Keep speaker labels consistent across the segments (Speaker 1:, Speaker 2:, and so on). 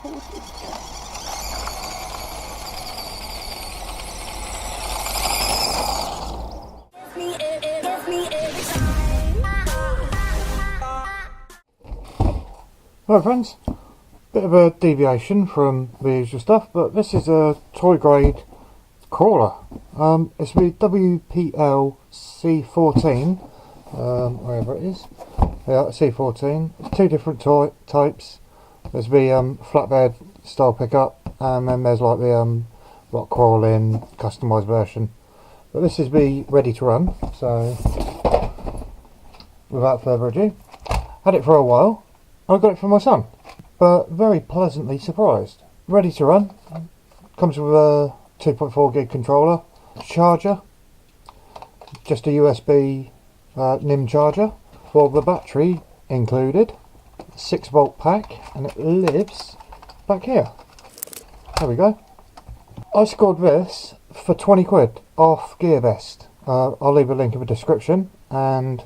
Speaker 1: Hello friends, bit of a deviation from the usual stuff, but this is a toy grade crawler. It's the WPL C14, wherever it is. Yeah, C14. It's two different toy types. There's the flatbed style pickup, and then there's like the rock crawling customised version. But this is the ready to run. So without further ado, had it for a while. I got it for my son, but very pleasantly surprised. Ready to run. Comes with a 2.4 gig controller, charger, just a USB NIM charger for the battery included, 6-volt pack, and it lives back here. There we go. I scored this for 20 quid off GearBest. I'll leave a link in the description, and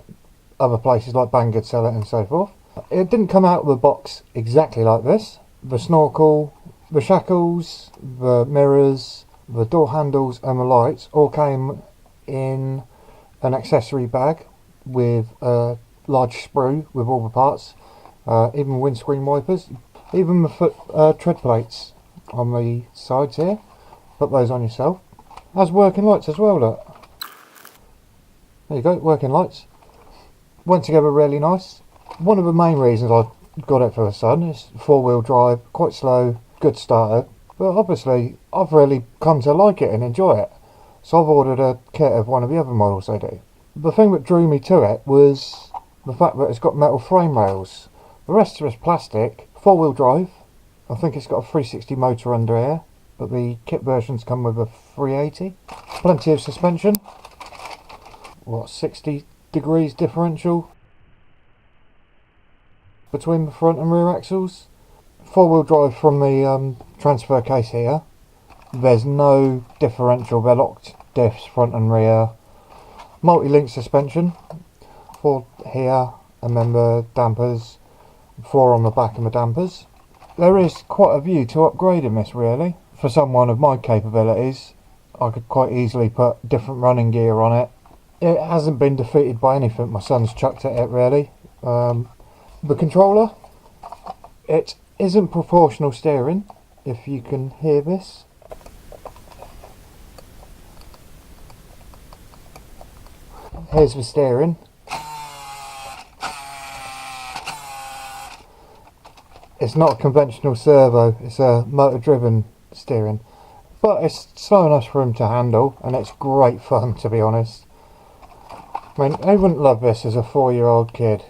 Speaker 1: other places like Banggood sell it and so forth. It didn't come out of the box exactly like this. The snorkel, the shackles, the mirrors, the door handles and the lights all came in an accessory bag with a large sprue with all the parts, even windscreen wipers, even the foot tread plates on the sides here. Put those on yourself. Has working lights as well, look. There you go, working lights. Went together really nice. One of the main reasons I got it for the son is 4-wheel drive, quite slow, good starter, but obviously I've really come to like it and enjoy it, so I've ordered a kit of one of the other models they do. The thing that drew me to it was the fact that it's got metal frame rails. The rest of it's plastic, 4-wheel drive. I think it's got a 360 motor under here, but the kit versions come with a 380. Plenty of suspension. What, 60 degrees differential between the front and rear axles. 4-wheel drive from the transfer case here. There's no differential, they're locked diffs front and rear. Multi-link suspension, 4 here, and then the dampers, 4 on the back and the dampers. There is quite a view to upgrading this really. For someone of my capabilities, I could quite easily put different running gear on it. It hasn't been defeated by anything my son's chucked at it really. The controller, it isn't proportional steering, if you can hear this. Here's the steering. It's not a conventional servo, it's a motor driven steering. But it's slow enough for him to handle, and it's great fun, to be honest. I mean, who wouldn't love this as a 4-year-old kid?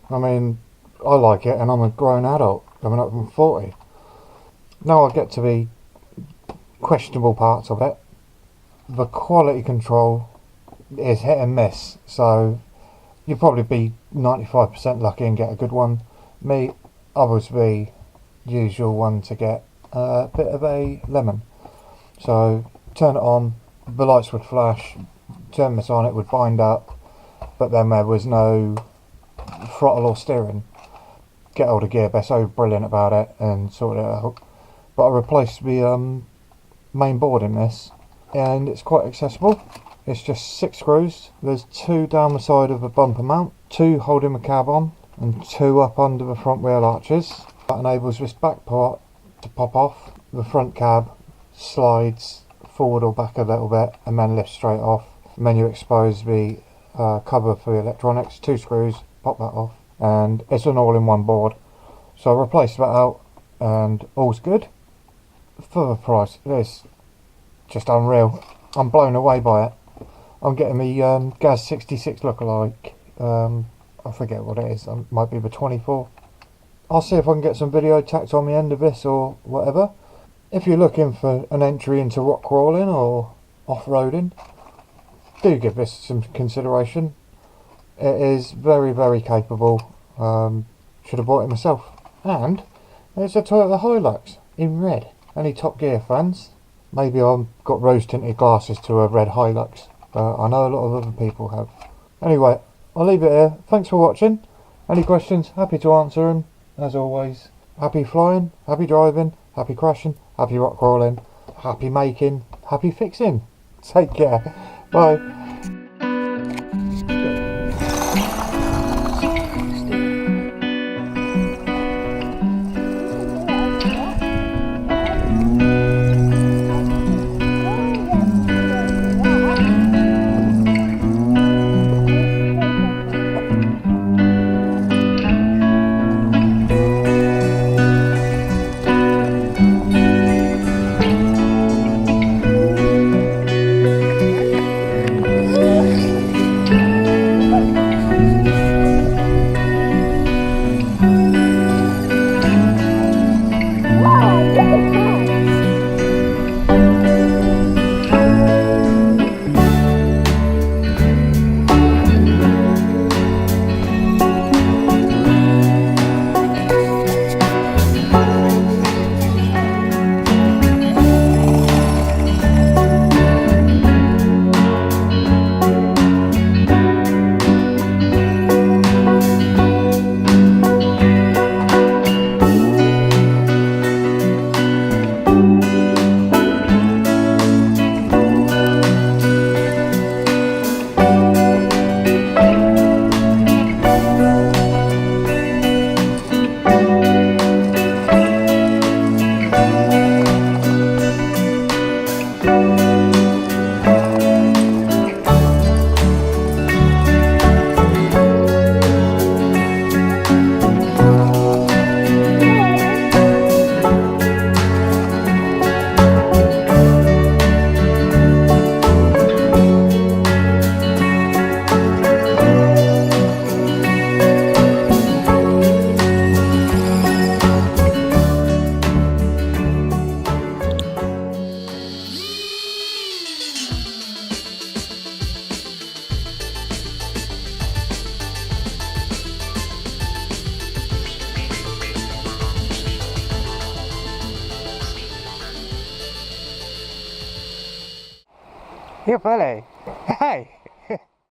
Speaker 1: I mean, I like it, and I'm a grown adult, coming up from 40. Now I get to the questionable parts of it. The quality control is hit and miss, so you'll probably be 95% lucky and get a good one. Me, I was the usual one to get a bit of a lemon. So, turn it on, the lights would flash, turn this on, it would bind up, but then there was no throttle or steering. Get hold of GearBest, so brilliant about it, and sorted it out. But I replaced the main board in this, and it's quite accessible. It's just 6 screws. There's 2 down the side of the bumper mount, 2 holding the cab on, and 2 up under the front wheel arches. That enables this back part to pop off. The front cab slides forward or back a little bit, and then lifts straight off. And then you expose the cover for the electronics, 2 screws, pop that off. And it's an all-in-one board, so I replaced that out and all's good. For the price, it's just unreal. I'm blown away by it. I'm getting the Gaz 66 lookalike. I forget what it is, it might be the 24. I'll see if I can get some video tacked on the end of this or whatever. If you're looking for an entry into rock crawling or off-roading, do give this some consideration. It is very, very capable. Should have bought it myself. And it's a Toyota Hilux in red. Any Top Gear fans? Maybe I've got rose tinted glasses to a red Hilux. I know a lot of other people have. Anyway, I'll leave it here. Thanks for watching. Any questions? Happy to answer them, as always. happy flying, happy driving, happy crashing, happy rock crawling, happy making, happy fixing. Take care. Bye.
Speaker 2: Io Pele, hey!